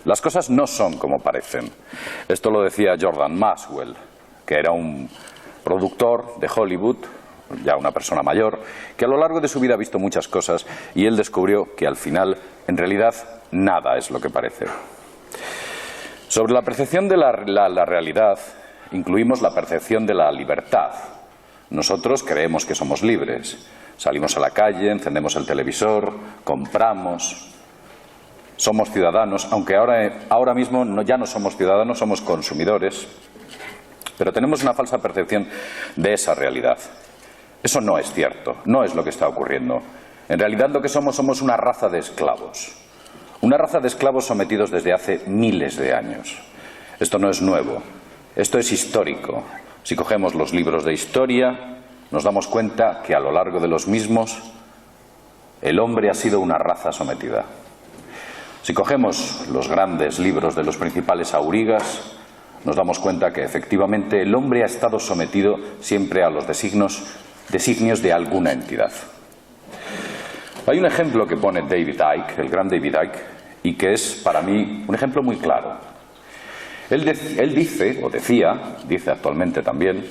Las cosas no son como parecen. Esto lo decía Jordan Maxwell, que era un productor de Hollywood, ya una persona mayor, que a lo largo de su vida ha visto muchas cosas y él descubrió que al final, en realidad, nada es lo que parece. Sobre la percepción de la realidad, incluimos la percepción de la libertad. Nosotros creemos que somos libres. Salimos a la calle, encendemos el televisor, compramos, somos ciudadanos, aunque ahora mismo ya no somos ciudadanos, somos consumidores, pero tenemos una falsa percepción de esa realidad. Eso no es cierto, no es lo que está ocurriendo. En realidad lo que somos una raza de esclavos. Una raza de esclavos sometidos desde hace miles de años. Esto no es nuevo, esto es histórico. Si cogemos los libros de historia, nos damos cuenta que a lo largo de los mismos el hombre ha sido una raza sometida. Si cogemos los grandes libros de los principales aurigas, nos damos cuenta que efectivamente el hombre ha estado sometido siempre a los designios de alguna entidad. Hay un ejemplo que pone David Icke, el gran David Icke, y que es para mí un ejemplo muy claro. Él dice actualmente también,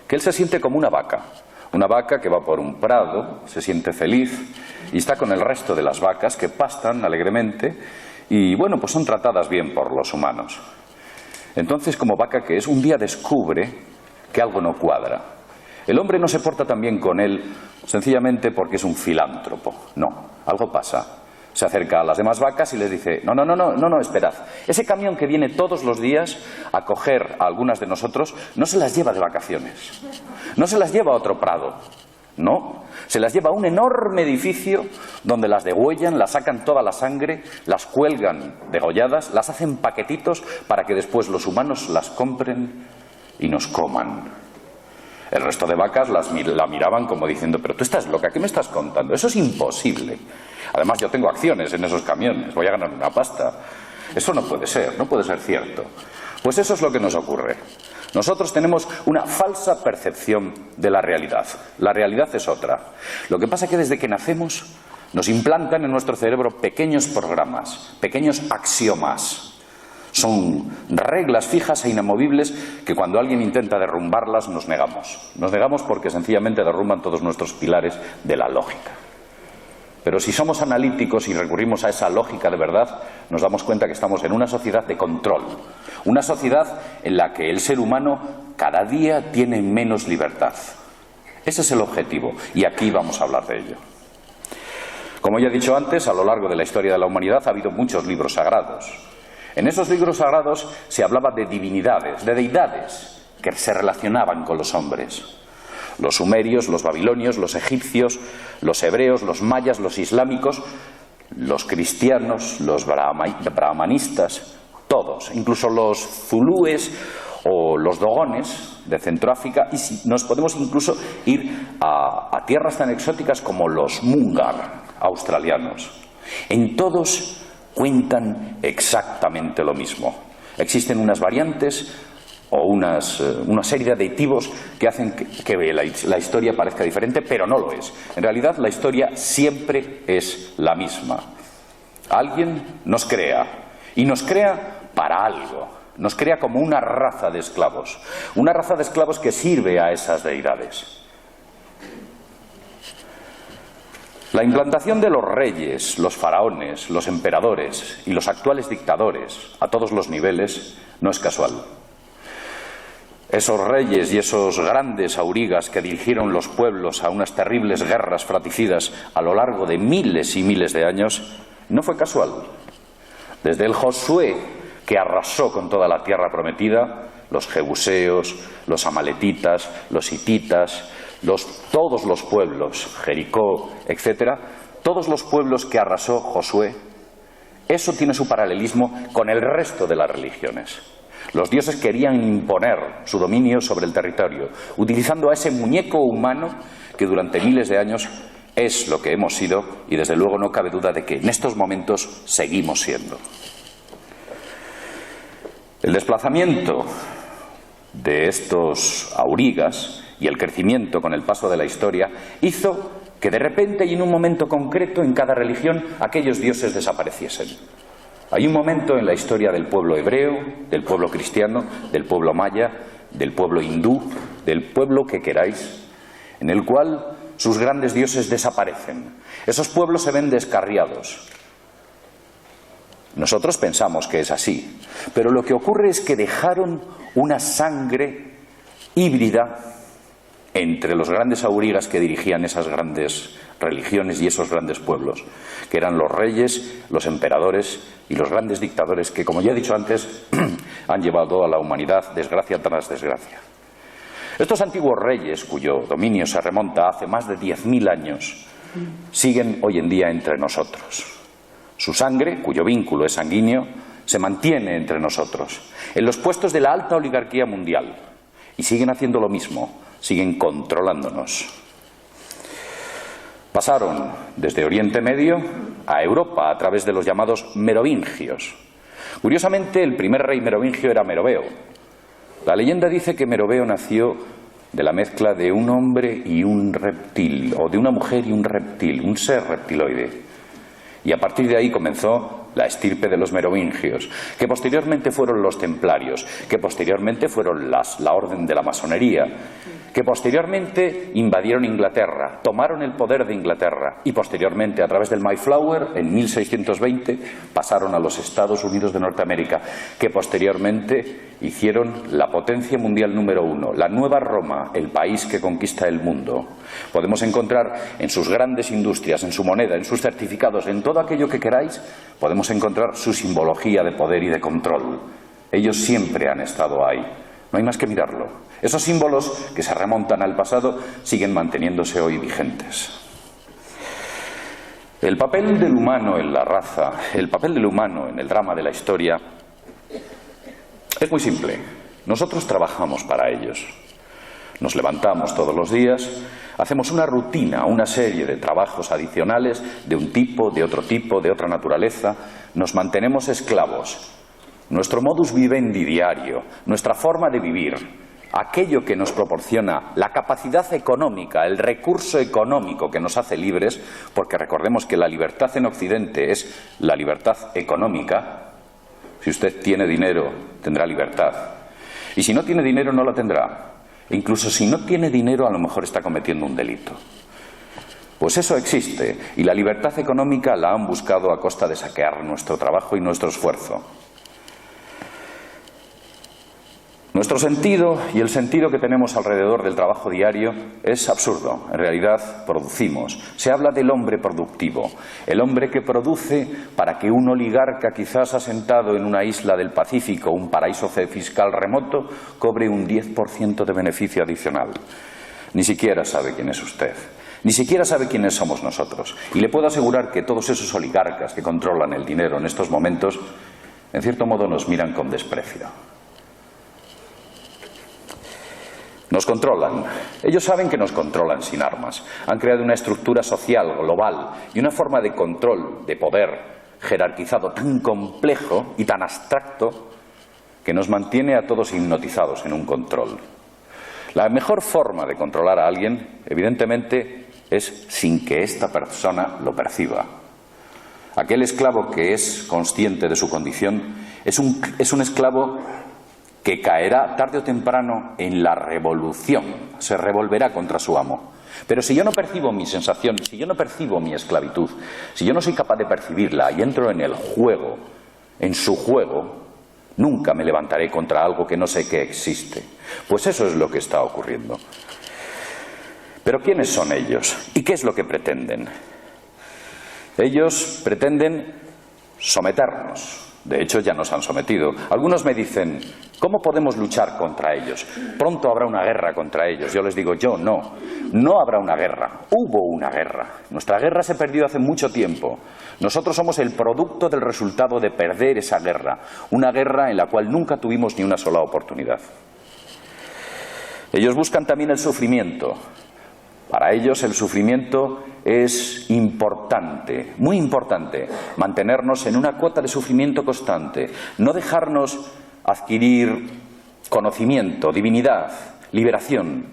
que él se siente como una vaca que va por un prado, se siente feliz y está con el resto de las vacas que pastan alegremente y bueno, pues son tratadas bien por los humanos. Entonces, como vaca que es, un día descubre que algo no cuadra. El hombre no se porta tan bien con él sencillamente porque es un filántropo. No, algo pasa. Se acerca a las demás vacas y les dice, no, esperad. Ese camión que viene todos los días a coger a algunas de nosotros, no se las lleva de vacaciones. No se las lleva a otro prado. No, se las lleva a un enorme edificio donde las degüellan, las sacan toda la sangre, las cuelgan degolladas, las hacen paquetitos para que después los humanos las compren y nos coman. El resto de vacas la miraban como diciendo, pero tú estás loca, ¿qué me estás contando? Eso es imposible. Además yo tengo acciones en esos camiones, voy a ganar una pasta. Eso no puede ser cierto. Pues eso es lo que nos ocurre. Nosotros tenemos una falsa percepción de la realidad. La realidad es otra. Lo que pasa es que desde que nacemos nos implantan en nuestro cerebro pequeños programas, pequeños axiomas. Son reglas fijas e inamovibles que cuando alguien intenta derrumbarlas nos negamos. Nos negamos porque sencillamente derrumban todos nuestros pilares de la lógica. Pero si somos analíticos y recurrimos a esa lógica de verdad, nos damos cuenta que estamos en una sociedad de control. Una sociedad en la que el ser humano cada día tiene menos libertad. Ese es el objetivo y aquí vamos a hablar de ello. Como ya he dicho antes, a lo largo de la historia de la humanidad ha habido muchos libros sagrados. En esos libros sagrados se hablaba de divinidades, de deidades que se relacionaban con los hombres. Los sumerios, los babilonios, los egipcios, los hebreos, los mayas, los islámicos, los cristianos, los brahmanistas, todos, incluso los zulúes o los dogones de Centroáfrica, y si nos podemos incluso ir a tierras tan exóticas como los Mungar australianos. En todos cuentan exactamente lo mismo. Existen unas variantes o una serie de aditivos que hacen que la historia parezca diferente, pero no lo es. En realidad la historia siempre es la misma. Alguien nos crea, y nos crea para algo. Nos crea como una raza de esclavos que sirve a esas deidades. La implantación de los reyes, los faraones, los emperadores y los actuales dictadores a todos los niveles no es casual. Esos reyes y esos grandes aurigas que dirigieron los pueblos a unas terribles guerras fratricidas a lo largo de miles y miles de años, no fue casual. Desde el Josué, que arrasó con toda la tierra prometida, los jebuseos, los amaletitas, los hititas, todos los pueblos, Jericó, etcétera, todos los pueblos que arrasó Josué, eso tiene su paralelismo con el resto de las religiones. Los dioses querían imponer su dominio sobre el territorio, utilizando a ese muñeco humano que durante miles de años es lo que hemos sido y desde luego no cabe duda de que en estos momentos seguimos siendo. El desplazamiento de estos aurigas y el crecimiento con el paso de la historia hizo que de repente y en un momento concreto en cada religión aquellos dioses desapareciesen. Hay un momento en la historia del pueblo hebreo, del pueblo cristiano, del pueblo maya, del pueblo hindú, del pueblo que queráis, en el cual sus grandes dioses desaparecen. Esos pueblos se ven descarriados. Nosotros pensamos que es así, pero lo que ocurre es que dejaron una sangre híbrida entre los grandes aurigas que dirigían esas grandes religiones y esos grandes pueblos, que eran los reyes, los emperadores y los grandes dictadores que, como ya he dicho antes, han llevado a la humanidad desgracia tras desgracia. Estos antiguos reyes, cuyo dominio se remonta a hace más de 10.000 años, siguen hoy en día entre nosotros. Su sangre, cuyo vínculo es sanguíneo, se mantiene entre nosotros, en los puestos de la alta oligarquía mundial, y siguen haciendo lo mismo, siguen controlándonos. Pasaron desde Oriente Medio a Europa a través de los llamados merovingios. Curiosamente, el primer rey merovingio era Meroveo. La leyenda dice que Meroveo nació de la mezcla de un hombre y un reptil, o de una mujer y un reptil, un ser reptiloide. Y a partir de ahí comenzó la estirpe de los merovingios, que posteriormente fueron los templarios, que posteriormente fueron la orden de la masonería, que posteriormente invadieron Inglaterra, tomaron el poder de Inglaterra y posteriormente, a través del Mayflower, en 1620, pasaron a los Estados Unidos de Norteamérica, que posteriormente hicieron la potencia mundial número 1, la nueva Roma, el país que conquista el mundo. Podemos encontrar en sus grandes industrias, en su moneda, en sus certificados, en todo aquello que queráis, podemos encontrar su simbología de poder y de control. Ellos siempre han estado ahí. No hay más que mirarlo. Esos símbolos que se remontan al pasado siguen manteniéndose hoy vigentes. El papel del humano en la raza, el papel del humano en el drama de la historia es muy simple. Nosotros trabajamos para ellos. Nos levantamos todos los días, hacemos una rutina, una serie de trabajos adicionales de un tipo, de otro tipo, de otra naturaleza. Nos mantenemos esclavos. Nuestro modus vivendi diario, nuestra forma de vivir, aquello que nos proporciona la capacidad económica, el recurso económico que nos hace libres, porque recordemos que la libertad en Occidente es la libertad económica. Si usted tiene dinero, tendrá libertad. Y si no tiene dinero, no la tendrá. E incluso si no tiene dinero, a lo mejor está cometiendo un delito. Pues eso existe, y la libertad económica la han buscado a costa de saquear nuestro trabajo y nuestro esfuerzo. Nuestro sentido y el sentido que tenemos alrededor del trabajo diario es absurdo. En realidad producimos. Se habla del hombre productivo, el hombre que produce para que un oligarca quizás asentado en una isla del Pacífico, un paraíso fiscal remoto, cobre un 10% de beneficio adicional. Ni siquiera sabe quién es usted. Ni siquiera sabe quiénes somos nosotros. Y le puedo asegurar que todos esos oligarcas que controlan el dinero en estos momentos, en cierto modo nos miran con desprecio. Nos controlan. Ellos saben que nos controlan sin armas. Han creado una estructura social global y una forma de control, de poder jerarquizado tan complejo y tan abstracto que nos mantiene a todos hipnotizados en un control. La mejor forma de controlar a alguien, evidentemente, es sin que esta persona lo perciba. Aquel esclavo que es consciente de su condición es un esclavo que caerá tarde o temprano en la revolución, se revolverá contra su amo. Pero si yo no percibo mi sensación, si yo no percibo mi esclavitud, si yo no soy capaz de percibirla y entro en el juego, en su juego, nunca me levantaré contra algo que no sé que existe. Pues eso es lo que está ocurriendo. Pero ¿quiénes son ellos? ¿Y qué es lo que pretenden? Ellos pretenden someternos. De hecho, ya nos han sometido. Algunos me dicen, ¿cómo podemos luchar contra ellos? Pronto habrá una guerra contra ellos. Yo les digo, no habrá una guerra. Hubo una guerra. Nuestra guerra se perdió hace mucho tiempo. Nosotros somos el producto del resultado de perder esa guerra. Una guerra en la cual nunca tuvimos ni una sola oportunidad. Ellos buscan también el sufrimiento. Para ellos el sufrimiento es importante, muy importante, mantenernos en una cuota de sufrimiento constante, no dejarnos adquirir conocimiento, divinidad, liberación.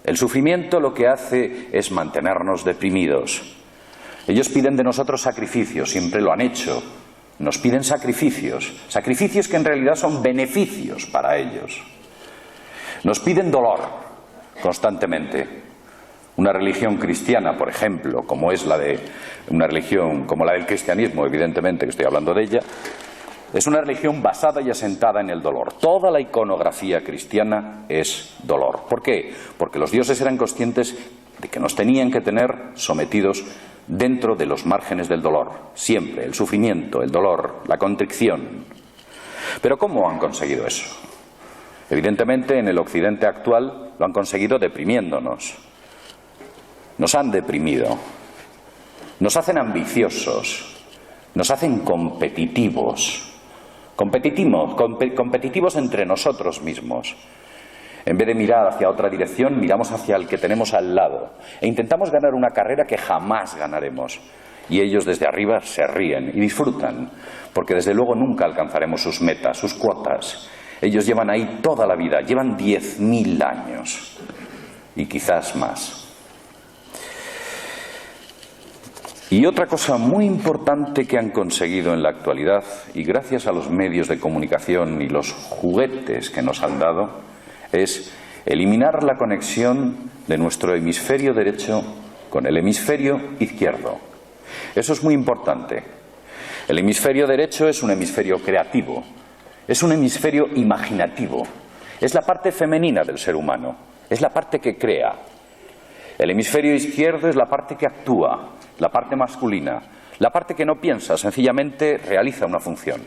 El sufrimiento lo que hace es mantenernos deprimidos. Ellos piden de nosotros sacrificios, siempre lo han hecho, nos piden sacrificios, sacrificios que en realidad son beneficios para ellos. Nos piden dolor constantemente. Una religión cristiana, por ejemplo, como es la de una religión como la del cristianismo, evidentemente que estoy hablando de ella, es una religión basada y asentada en el dolor. Toda la iconografía cristiana es dolor. ¿Por qué? Porque los dioses eran conscientes de que nos tenían que tener sometidos dentro de los márgenes del dolor. Siempre, el sufrimiento, el dolor, la contrición. Pero ¿cómo han conseguido eso? Evidentemente, en el occidente actual lo han conseguido deprimiéndonos. Nos han deprimido. Nos hacen ambiciosos. Nos hacen competitivos. Competitivos entre nosotros mismos. En vez de mirar hacia otra dirección, miramos hacia el que tenemos al lado e intentamos ganar una carrera que jamás ganaremos. Y ellos desde arriba se ríen y disfrutan, porque desde luego nunca alcanzaremos sus metas, sus cuotas. Ellos llevan ahí toda la vida, llevan 10.000 años y quizás más. Y otra cosa muy importante que han conseguido en la actualidad, y gracias a los medios de comunicación y los juguetes que nos han dado, es eliminar la conexión de nuestro hemisferio derecho con el hemisferio izquierdo. Eso es muy importante. El hemisferio derecho es un hemisferio creativo, es un hemisferio imaginativo, es la parte femenina del ser humano, es la parte que crea. El hemisferio izquierdo es la parte que actúa, la parte masculina, la parte que no piensa, sencillamente realiza una función.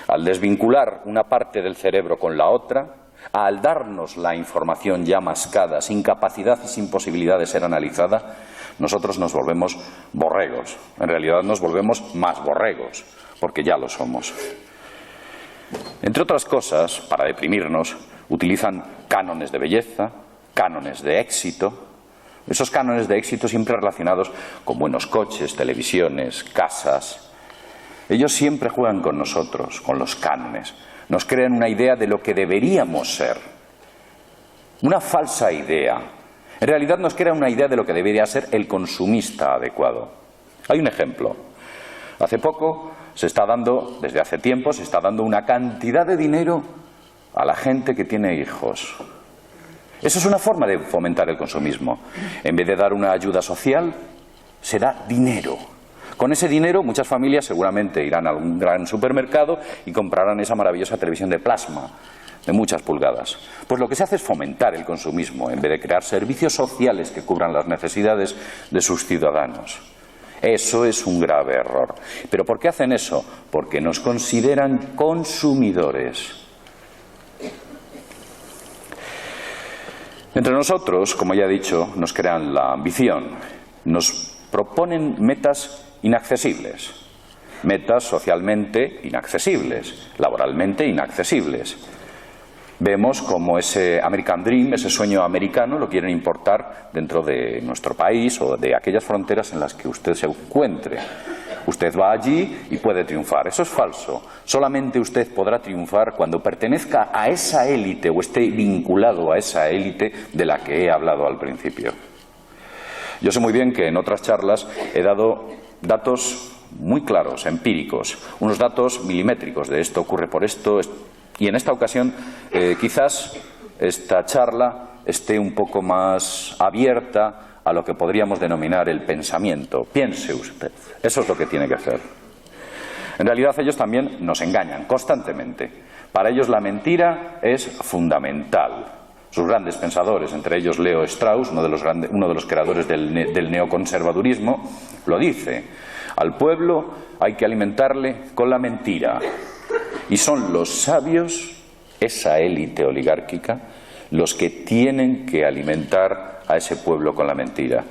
Al desvincular una parte del cerebro con la otra, al darnos la información ya mascada, sin capacidad y sin posibilidad de ser analizada, nosotros nos volvemos borregos. En realidad nos volvemos más borregos, porque ya lo somos. Entre otras cosas, para deprimirnos, utilizan cánones de belleza, cánones de éxito. Esos cánones de éxito siempre relacionados con buenos coches, televisiones, casas. Ellos siempre juegan con nosotros, con los cánones. Nos crean una idea de lo que deberíamos ser. Una falsa idea. En realidad nos crea una idea de lo que debería ser el consumista adecuado. Hay un ejemplo. Hace poco se está dando, desde hace tiempo, se está dando una cantidad de dinero a la gente que tiene hijos. Eso es una forma de fomentar el consumismo. En vez de dar una ayuda social, se da dinero. Con ese dinero muchas familias seguramente irán a un gran supermercado y comprarán esa maravillosa televisión de plasma de muchas pulgadas. Pues lo que se hace es fomentar el consumismo en vez de crear servicios sociales que cubran las necesidades de sus ciudadanos. Eso es un grave error. ¿Pero por qué hacen eso? Porque nos consideran consumidores. Entre nosotros, como ya he dicho, nos crean la ambición, nos proponen metas inaccesibles, metas socialmente inaccesibles, laboralmente inaccesibles. Vemos como ese American Dream, ese sueño americano, lo quieren importar dentro de nuestro país o de aquellas fronteras en las que usted se encuentre. Usted va allí y puede triunfar. Eso es falso. Solamente usted podrá triunfar cuando pertenezca a esa élite o esté vinculado a esa élite de la que he hablado al principio. Yo sé muy bien que en otras charlas he dado datos muy claros, empíricos, unos datos milimétricos de esto ocurre por esto, y en esta ocasión quizás esta charla esté un poco más abierta a lo que podríamos denominar el pensamiento. Piense usted. Eso es lo que tiene que hacer. En realidad ellos también nos engañan constantemente. Para ellos la mentira es fundamental. Sus grandes pensadores, entre ellos Leo Strauss, uno de los creadores del neoconservadurismo, lo dice. Al pueblo hay que alimentarle con la mentira. Y son los sabios, esa élite oligárquica, los que tienen que alimentar a ese pueblo con la mentira.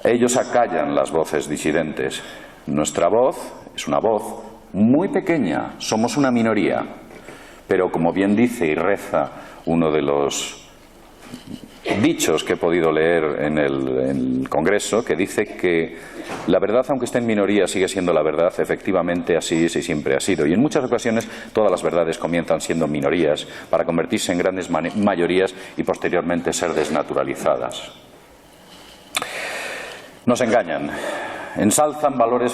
Ellos acallan las voces disidentes. Nuestra voz es una voz muy pequeña, somos una minoría. Pero como bien dice y reza uno de los dichos que he podido leer en el Congreso, que dice que la verdad, aunque esté en minoría, sigue siendo la verdad. Efectivamente, así siempre ha sido. Y en muchas ocasiones todas las verdades comienzan siendo minorías para convertirse en grandes mayorías y posteriormente ser desnaturalizadas. Nos engañan. ensalzan valores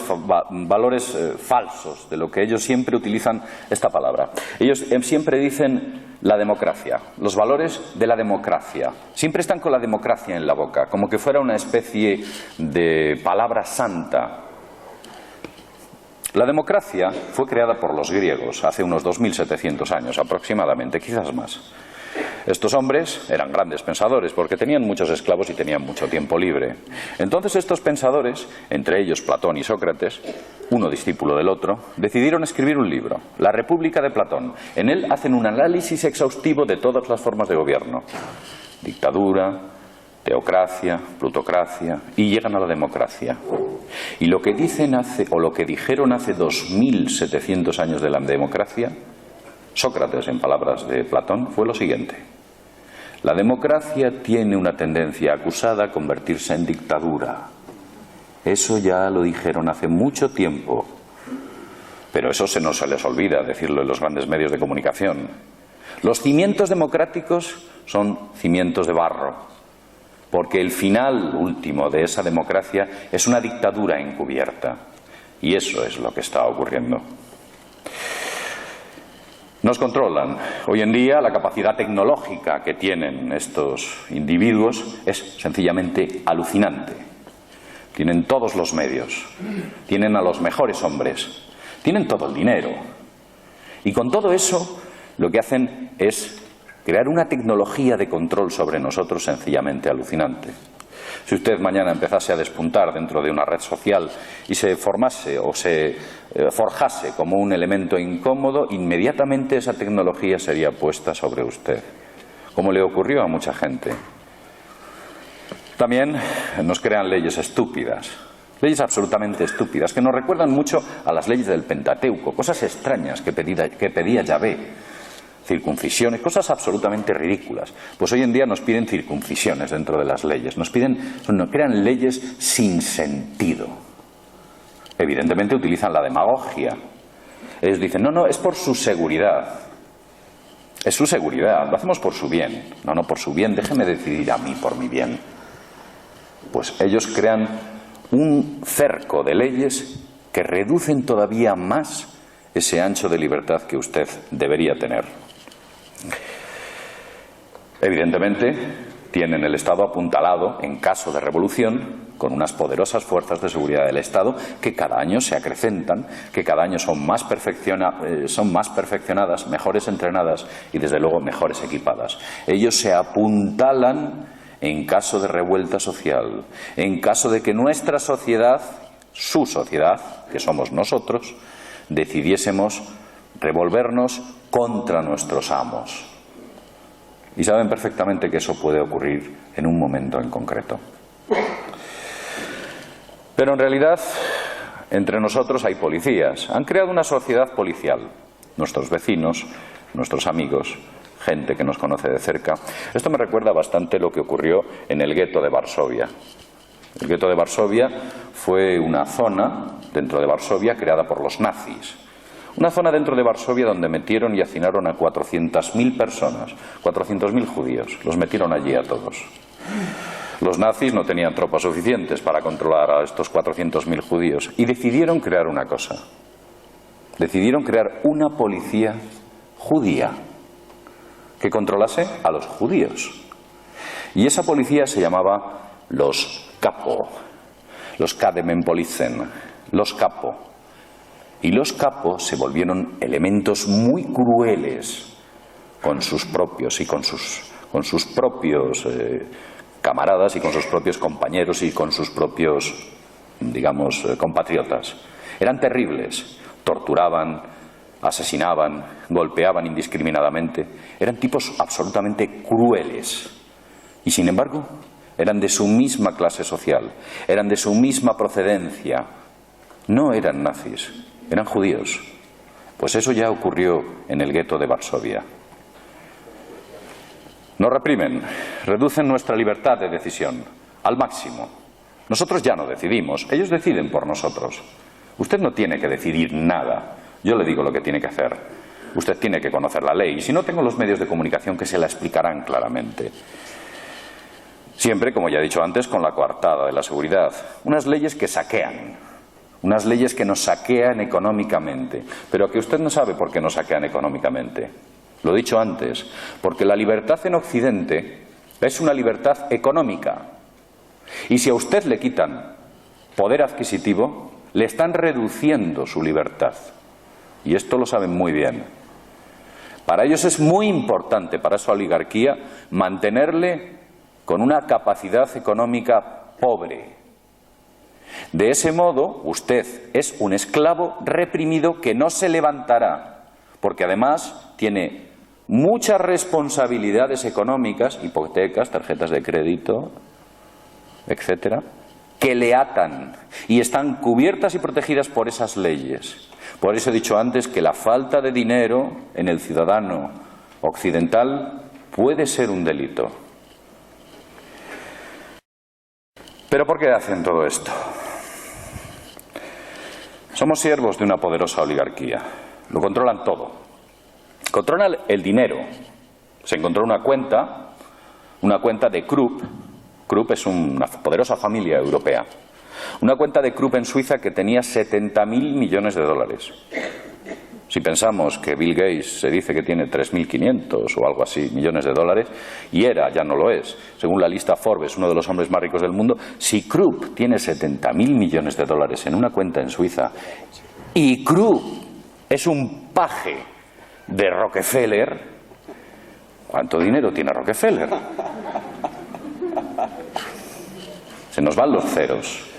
falsos, de lo que ellos siempre utilizan esta palabra. Ellos siempre dicen la democracia, los valores de la democracia. Siempre están con la democracia en la boca, como que fuera una especie de palabra santa. La democracia fue creada por los griegos hace unos 2700 años aproximadamente, quizás más. Estos hombres eran grandes pensadores porque tenían muchos esclavos y tenían mucho tiempo libre. Entonces estos pensadores, entre ellos Platón y Sócrates, uno discípulo del otro, decidieron escribir un libro, La República de Platón. En él hacen un análisis exhaustivo de todas las formas de gobierno. Dictadura, teocracia, plutocracia, y llegan a la democracia. Y lo que dijeron hace 2700 años de la democracia, Sócrates, en palabras de Platón, fue lo siguiente: la democracia tiene una tendencia acusada a convertirse en dictadura. Eso ya lo dijeron hace mucho tiempo, pero eso no se les olvida decirlo en los grandes medios de comunicación. Los cimientos democráticos son cimientos de barro, porque el final último de esa democracia es una dictadura encubierta, y eso es lo que está ocurriendo. Nos controlan. Hoy en día la capacidad tecnológica que tienen estos individuos es sencillamente alucinante. Tienen todos los medios, tienen a los mejores hombres, tienen todo el dinero. Y con todo eso lo que hacen es crear una tecnología de control sobre nosotros sencillamente alucinante. Si usted mañana empezase a despuntar dentro de una red social y se formase o se forjase como un elemento incómodo, inmediatamente esa tecnología sería puesta sobre usted, como le ocurrió a mucha gente. También nos crean leyes estúpidas, leyes absolutamente estúpidas, que nos recuerdan mucho a las leyes del Pentateuco, cosas extrañas que pedía Yahvé. Circuncisiones, cosas absolutamente ridículas. Pues hoy en día nos piden circuncisiones dentro de las leyes, nos crean leyes sin sentido. Evidentemente utilizan la demagogia. Ellos dicen, no, es por su seguridad. Es su seguridad, lo hacemos por su bien. No, por su bien, déjeme decidir a mí por mi bien. Pues ellos crean un cerco de leyes que reducen todavía más ese ancho de libertad que usted debería tener. Evidentemente, tienen el Estado apuntalado en caso de revolución con unas poderosas fuerzas de seguridad del Estado que cada año se acrecentan, que cada año son más perfeccionadas, mejores entrenadas y desde luego mejores equipadas. Ellos se apuntalan en caso de revuelta social, en caso de que nuestra sociedad, su sociedad, que somos nosotros, decidiésemos revolvernos contra nuestros amos. Y saben perfectamente que eso puede ocurrir en un momento en concreto. Pero en realidad, entre nosotros hay policías. Han creado una sociedad policial. Nuestros vecinos, nuestros amigos, gente que nos conoce de cerca. Esto me recuerda bastante lo que ocurrió en el gueto de Varsovia. El gueto de Varsovia fue una zona dentro de Varsovia creada por los nazis. Una zona dentro de Varsovia donde metieron y hacinaron a 400.000 personas, 400.000 judíos. Los metieron allí a todos. Los nazis no tenían tropas suficientes para controlar a estos 400.000 judíos y decidieron crear una cosa. Decidieron crear una policía judía que controlase a los judíos. Y esa policía se llamaba los Kapo, los Kademenpolizei, los Kapo. Y los capos se volvieron elementos muy crueles con sus propios camaradas y con sus propios compañeros y con sus propios, compatriotas. Eran terribles, torturaban, asesinaban, golpeaban indiscriminadamente. Eran tipos absolutamente crueles. Y sin embargo, eran de su misma clase social, eran de su misma procedencia. No eran nazis. Eran judíos. Pues eso ya ocurrió en el gueto de Varsovia. Nos reprimen, reducen nuestra libertad de decisión al máximo. Nosotros ya no decidimos, ellos deciden por nosotros. Usted no tiene que decidir nada. Yo le digo lo que tiene que hacer. Usted tiene que conocer la ley. Y si no, tengo los medios de comunicación que se la explicarán claramente. Siempre, como ya he dicho antes, con la coartada de la seguridad. Unas leyes que saquean, unas leyes que nos saquean económicamente. Pero que usted no sabe por qué nos saquean económicamente. Lo he dicho antes, porque la libertad en Occidente es una libertad económica. Y si a usted le quitan poder adquisitivo, le están reduciendo su libertad. Y esto lo saben muy bien. Para ellos es muy importante, para su oligarquía, mantenerle con una capacidad económica pobre. De ese modo, usted es un esclavo reprimido que no se levantará, porque además tiene muchas responsabilidades económicas, hipotecas, tarjetas de crédito, etcétera, que le atan y están cubiertas y protegidas por esas leyes. Por eso he dicho antes que la falta de dinero en el ciudadano occidental puede ser un delito. ¿Pero por qué hacen todo esto? Somos siervos de una poderosa oligarquía. Lo controlan todo. Controlan el dinero. Se encontró una cuenta de Krupp. Krupp es una poderosa familia europea. Una cuenta de Krupp en Suiza que tenía 70.000 millones de dólares. Si pensamos que Bill Gates se dice que tiene 3.500 o algo así millones de dólares, y ya no lo es, según la lista Forbes, uno de los hombres más ricos del mundo, si Krupp tiene 70.000 millones de dólares en una cuenta en Suiza y Krupp es un paje de Rockefeller, ¿cuánto dinero tiene Rockefeller? Se nos van los ceros.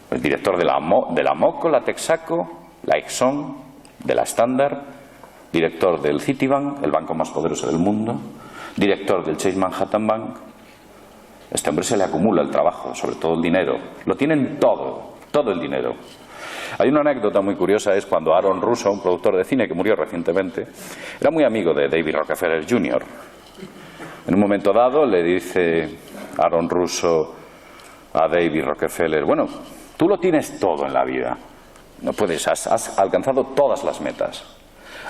El director de la Moco, la Texaco, la Exxon, de la Standard, director del Citibank, el banco más poderoso del mundo, director del Chase Manhattan Bank. Este hombre se le acumula el trabajo, sobre todo el dinero. Lo tienen todo el dinero. Hay una anécdota muy curiosa, es cuando Aaron Russo, un productor de cine que murió recientemente, era muy amigo de David Rockefeller Jr. En un momento dado le dice Aaron Russo a David Rockefeller: bueno, tú lo tienes todo en la vida. No puedes, has alcanzado todas las metas.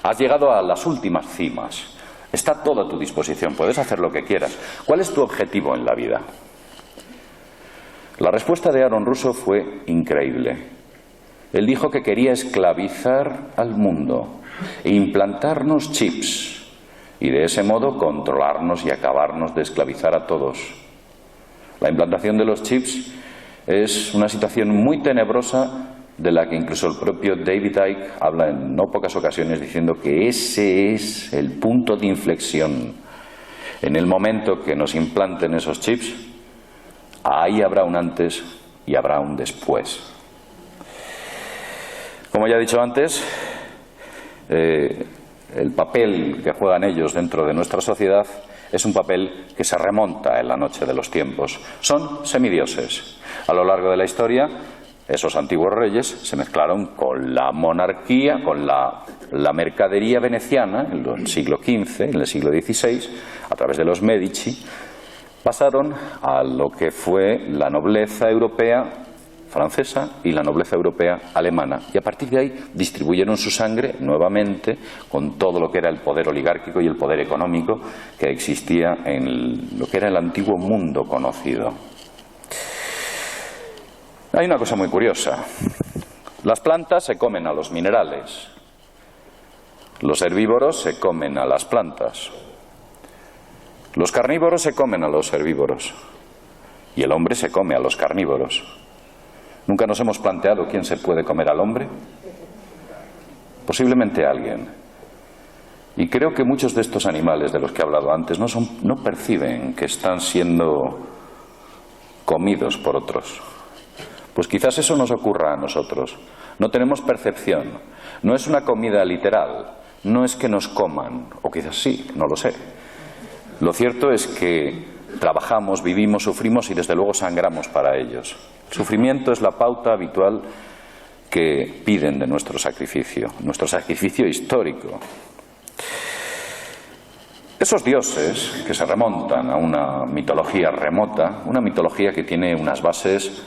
Has llegado a las últimas cimas. Está todo a tu disposición, puedes hacer lo que quieras. ¿Cuál es tu objetivo en la vida? La respuesta de Aaron Russo fue increíble. Él dijo que quería esclavizar al mundo e implantarnos chips y de ese modo controlarnos y acabarnos de esclavizar a todos. La implantación de los chips es una situación muy tenebrosa de la que incluso el propio David Icke habla en no pocas ocasiones, diciendo que ese es el punto de inflexión. En el momento que nos implanten esos chips, ahí habrá un antes y habrá un después. Como ya he dicho antes, el papel que juegan ellos dentro de nuestra sociedad es un papel que se remonta en la noche de los tiempos. Son semidioses. A lo largo de la historia, esos antiguos reyes se mezclaron con la monarquía, con la mercadería veneciana en el siglo XV, en el siglo XVI, a través de los Medici, pasaron a lo que fue la nobleza europea francesa y la nobleza europea alemana. Y a partir de ahí distribuyeron su sangre nuevamente con todo lo que era el poder oligárquico y el poder económico que existía en lo que era el antiguo mundo conocido. Hay una cosa muy curiosa. Las plantas se comen a los minerales. Los herbívoros se comen a las plantas. Los carnívoros se comen a los herbívoros. Y el hombre se come a los carnívoros. ¿Nunca nos hemos planteado quién se puede comer al hombre? Posiblemente alguien. Y creo que muchos de estos animales de los que he hablado antes no perciben que están siendo comidos por otros. Pues quizás eso nos ocurra a nosotros. No tenemos percepción. No es una comida literal. No es que nos coman. O quizás sí, no lo sé. Lo cierto es que trabajamos, vivimos, sufrimos y desde luego sangramos para ellos. El sufrimiento es la pauta habitual que piden de nuestro sacrificio histórico. Esos dioses que se remontan a una mitología remota, una mitología que tiene unas bases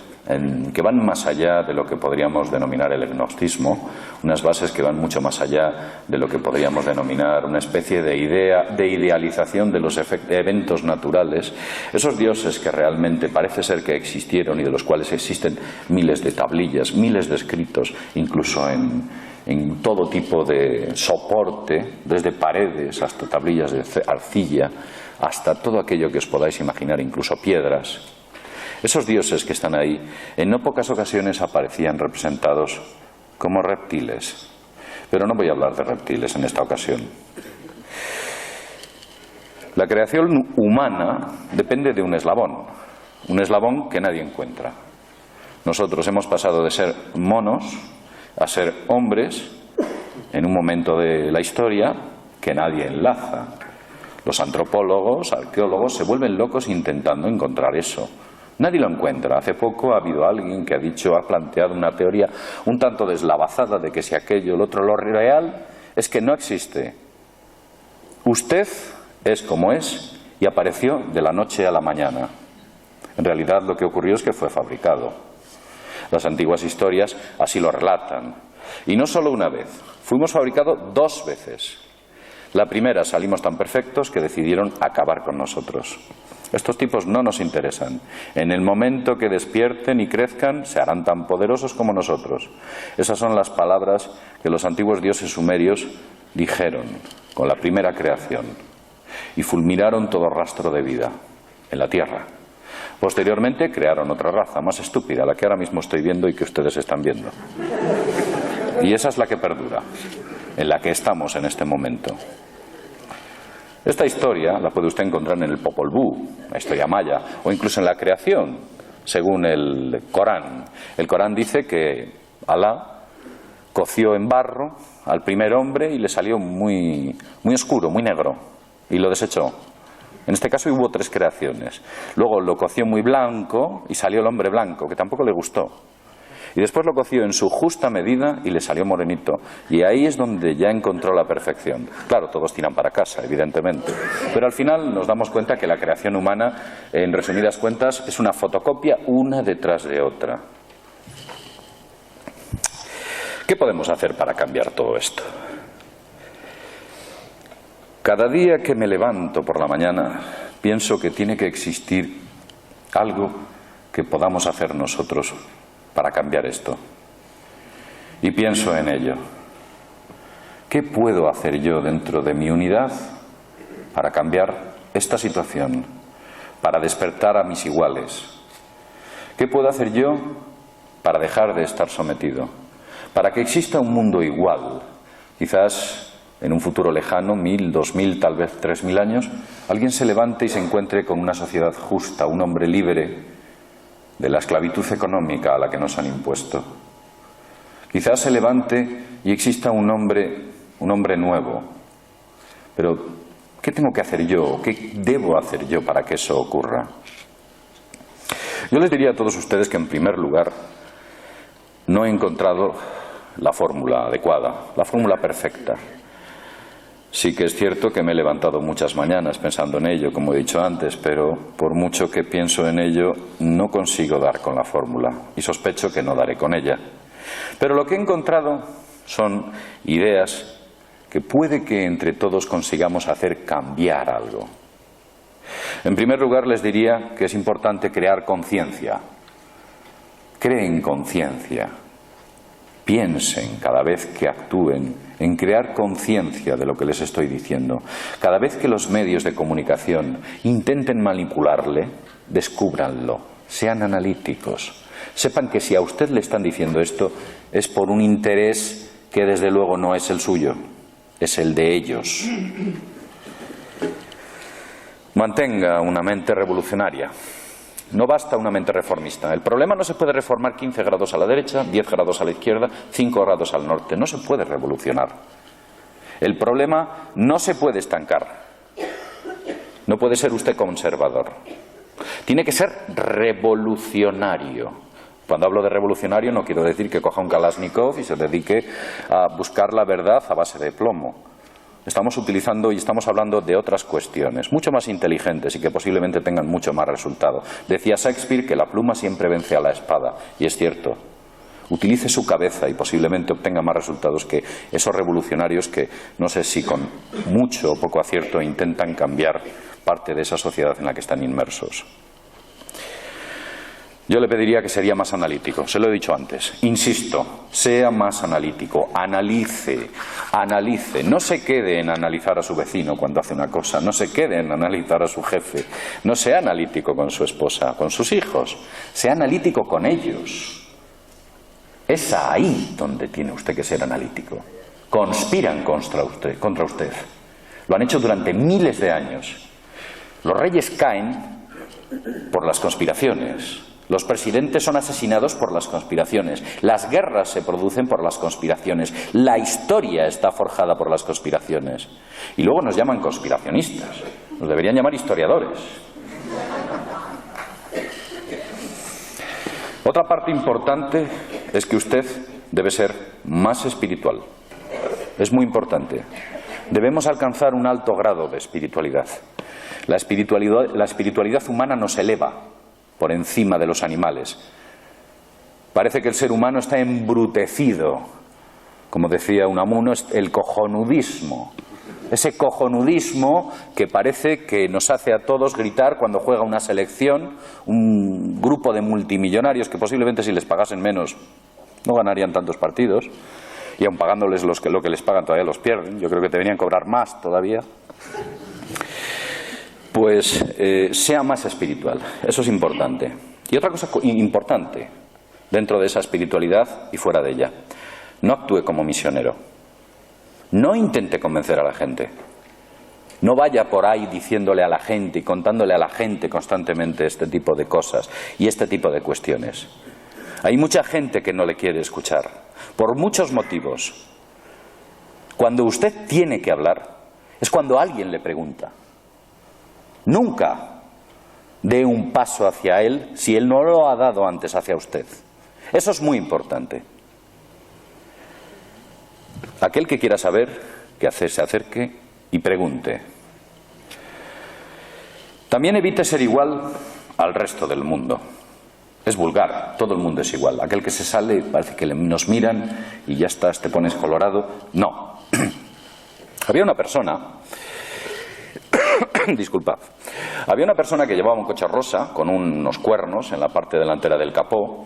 que van más allá de lo que podríamos denominar el gnosticismo, unas bases que van mucho más allá de lo que podríamos denominar una especie de idea de idealización de los eventos naturales. Esos dioses que realmente parece ser que existieron y de los cuales existen miles de tablillas, miles de escritos, incluso en todo tipo de soporte, desde paredes hasta tablillas de arcilla, hasta todo aquello que os podáis imaginar, incluso piedras. Esos dioses que están ahí, en no pocas ocasiones aparecían representados como reptiles. Pero no voy a hablar de reptiles en esta ocasión. La creación humana depende de un eslabón que nadie encuentra. Nosotros hemos pasado de ser monos a ser hombres en un momento de la historia que nadie enlaza. Los antropólogos, arqueólogos se vuelven locos intentando encontrar eso. Nadie lo encuentra. Hace poco ha habido alguien que ha planteado una teoría un tanto deslavazada de que si aquello, el otro, lo real es que no existe. Usted es como es y apareció de la noche a la mañana. En realidad lo que ocurrió es que fue fabricado. Las antiguas historias así lo relatan. Y no solo una vez, fuimos fabricados 2 veces. La primera salimos tan perfectos que decidieron acabar con nosotros. Estos tipos no nos interesan. En el momento que despierten y crezcan, se harán tan poderosos como nosotros. Esas son las palabras que los antiguos dioses sumerios dijeron con la primera creación y fulminaron todo rastro de vida en la tierra. Posteriormente crearon otra raza más estúpida, la que ahora mismo estoy viendo y que ustedes están viendo. Y esa es la que perdura, en la que estamos en este momento. Esta historia la puede usted encontrar en el Popol Vuh, la historia maya, o incluso en la creación, según el Corán. El Corán dice que Alá coció en barro al primer hombre y le salió muy oscuro, muy negro, y lo desechó. En este caso hubo 3 creaciones. Luego lo coció muy blanco y salió el hombre blanco, que tampoco le gustó. Y después lo coció en su justa medida y le salió morenito. Y ahí es donde ya encontró la perfección. Claro, todos tiran para casa, evidentemente. Pero al final nos damos cuenta que la creación humana, en resumidas cuentas, es una fotocopia una detrás de otra. ¿Qué podemos hacer para cambiar todo esto? Cada día que me levanto por la mañana, pienso que tiene que existir algo que podamos hacer nosotros para cambiar esto. Y pienso en ello. ¿Qué puedo hacer yo dentro de mi unidad para cambiar esta situación? Para despertar a mis iguales. ¿Qué puedo hacer yo para dejar de estar sometido? Para que exista un mundo igual. Quizás en un futuro lejano, 1000, 2000, tal vez 3000 años, alguien se levante y se encuentre con una sociedad justa, un hombre libre de la esclavitud económica a la que nos han impuesto. Quizás se levante y exista un hombre nuevo. Pero, ¿qué tengo que hacer yo? ¿Qué debo hacer yo para que eso ocurra? Yo les diría a todos ustedes que, en primer lugar, no he encontrado la fórmula adecuada, la fórmula perfecta. Sí que es cierto que me he levantado muchas mañanas pensando en ello, como he dicho antes, pero por mucho que pienso en ello, no consigo dar con la fórmula y sospecho que no daré con ella. Pero lo que he encontrado son ideas que puede que entre todos consigamos hacer cambiar algo. En primer lugar, les diría que es importante crear conciencia. Creen conciencia. Piensen cada vez que actúen en crear conciencia de lo que les estoy diciendo. Cada vez que los medios de comunicación intenten manipularle, descúbranlo, sean analíticos. Sepan que si a usted le están diciendo esto es por un interés que desde luego no es el suyo, es el de ellos. Mantenga una mente revolucionaria. No basta una mente reformista. El problema no se puede reformar 15 grados a la derecha, 10 grados a la izquierda, 5 grados al norte. No se puede revolucionar. El problema no se puede estancar. No puede ser usted conservador. Tiene que ser revolucionario. Cuando hablo de revolucionario no quiero decir que coja un Kalashnikov y se dedique a buscar la verdad a base de plomo. estamos utilizando y estamos hablando de otras cuestiones, mucho más inteligentes y que posiblemente tengan mucho más resultado. Decía Shakespeare que la pluma siempre vence a la espada, y es cierto. Utilice su cabeza y posiblemente obtenga más resultados que esos revolucionarios que, no sé si con mucho o poco acierto, intentan cambiar parte de esa sociedad en la que están inmersos. Yo le pediría que sería más analítico, se lo he dicho antes, insisto, sea más analítico, analice, no se quede en analizar a su vecino cuando hace una cosa, no se quede en analizar a su jefe, no sea analítico con su esposa, con sus hijos, sea analítico con ellos. Es ahí donde tiene usted que ser analítico. Conspiran contra usted. Lo han hecho durante miles de años. Los reyes caen por las conspiraciones. Los presidentes son asesinados por las conspiraciones. Las guerras se producen por las conspiraciones. La historia está forjada por las conspiraciones. Y luego nos llaman conspiracionistas. Nos deberían llamar historiadores. Otra parte importante es que usted debe ser más espiritual. Es muy importante. Debemos alcanzar un alto grado de espiritualidad. La espiritualidad humana nos eleva por encima de los animales. Parece que el ser humano está embrutecido. Como decía Unamuno, es el cojonudismo. Ese cojonudismo que parece que nos hace a todos gritar cuando juega una selección, un grupo de multimillonarios que posiblemente si les pagasen menos no ganarían tantos partidos, y aun pagándoles lo que les pagan todavía los pierden. Yo creo que deberían cobrar más todavía. Pues sea más espiritual, eso es importante. Y otra cosa importante dentro de esa espiritualidad y fuera de ella, no actúe como misionero. No intente convencer a la gente. No vaya por ahí diciéndole a la gente y contándole a la gente constantemente este tipo de cosas y este tipo de cuestiones. Hay mucha gente que no le quiere escuchar, por muchos motivos. Cuando usted tiene que hablar, es cuando alguien le pregunta. Nunca dé un paso hacia él si él no lo ha dado antes hacia usted. Eso es muy importante. Aquel que quiera saber, que se acerque y pregunte. También evite ser igual al resto del mundo. Es vulgar, todo el mundo es igual. Aquel que se sale, parece que nos miran y ya estás, te pones colorado. No. Había una persona, disculpad, había una persona que llevaba un coche rosa con unos cuernos en la parte delantera del capó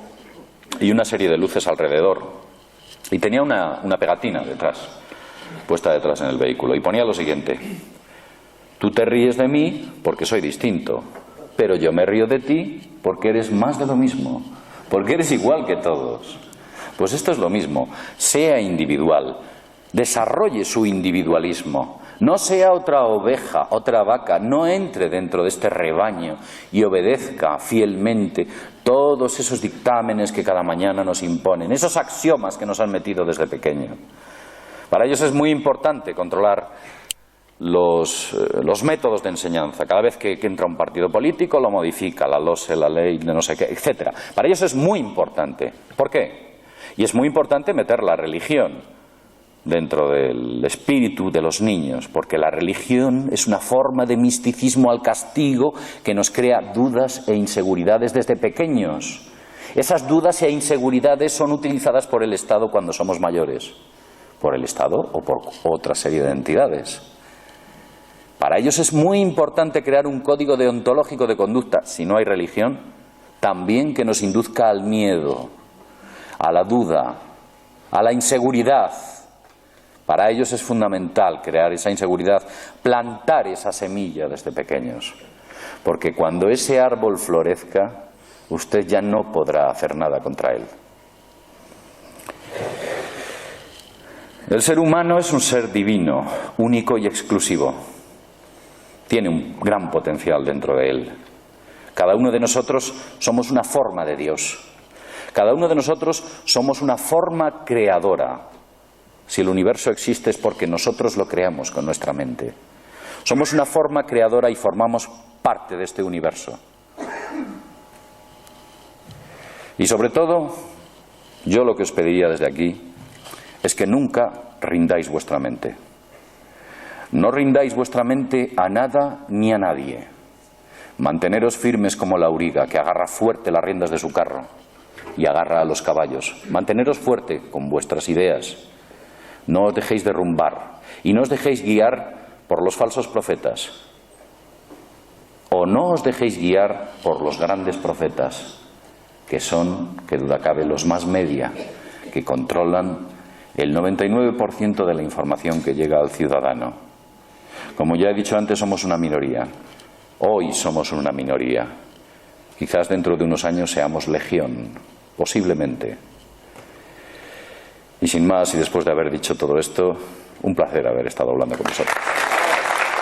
y una serie de luces alrededor. Y tenía una pegatina detrás, puesta detrás en el vehículo, y ponía lo siguiente: tú te ríes de mí porque soy distinto, pero yo me río de ti porque eres más de lo mismo, porque eres igual que todos. Pues esto es lo mismo, sea individual, desarrolle su individualismo, no sea otra oveja, otra vaca, no entre dentro de este rebaño y obedezca fielmente todos esos dictámenes que cada mañana nos imponen, esos axiomas que nos han metido desde pequeño. Para ellos es muy importante controlar los métodos de enseñanza. Cada vez que entra un partido político lo modifica, la LOSE, la ley, no sé qué, etcétera. Para ellos es muy importante. ¿Por qué? Y es muy importante meter la religión dentro del espíritu de los niños, porque la religión es una forma de misticismo al castigo que nos crea dudas e inseguridades desde pequeños. Esas dudas e inseguridades son utilizadas por el Estado cuando somos mayores, por el Estado o por otra serie de entidades. Para ellos es muy importante crear un código deontológico de conducta, si no hay religión, también que nos induzca al miedo, a la duda, a la inseguridad. Para ellos es fundamental crear esa inseguridad, plantar esa semilla desde pequeños, porque cuando ese árbol florezca, usted ya no podrá hacer nada contra él. El ser humano es un ser divino, único y exclusivo. Tiene un gran potencial dentro de él. Cada uno de nosotros somos una forma de Dios. Cada uno de nosotros somos una forma creadora. Si el universo existe es porque nosotros lo creamos con nuestra mente. Somos una forma creadora y formamos parte de este universo. Y sobre todo, yo lo que os pediría desde aquí es que nunca rindáis vuestra mente. No rindáis vuestra mente a nada ni a nadie. Manteneros firmes como la auriga, que agarra fuerte las riendas de su carro y agarra a los caballos. Manteneros fuerte con vuestras ideas. No os dejéis derrumbar y no os dejéis guiar por los falsos profetas. O no os dejéis guiar por los grandes profetas, que son, que duda cabe, los más media, que controlan el 99% de la información que llega al ciudadano. Como ya he dicho antes, somos una minoría. Hoy somos una minoría. Quizás dentro de unos años seamos legión, posiblemente. Y sin más, y después de haber dicho todo esto, un placer haber estado hablando con vosotros.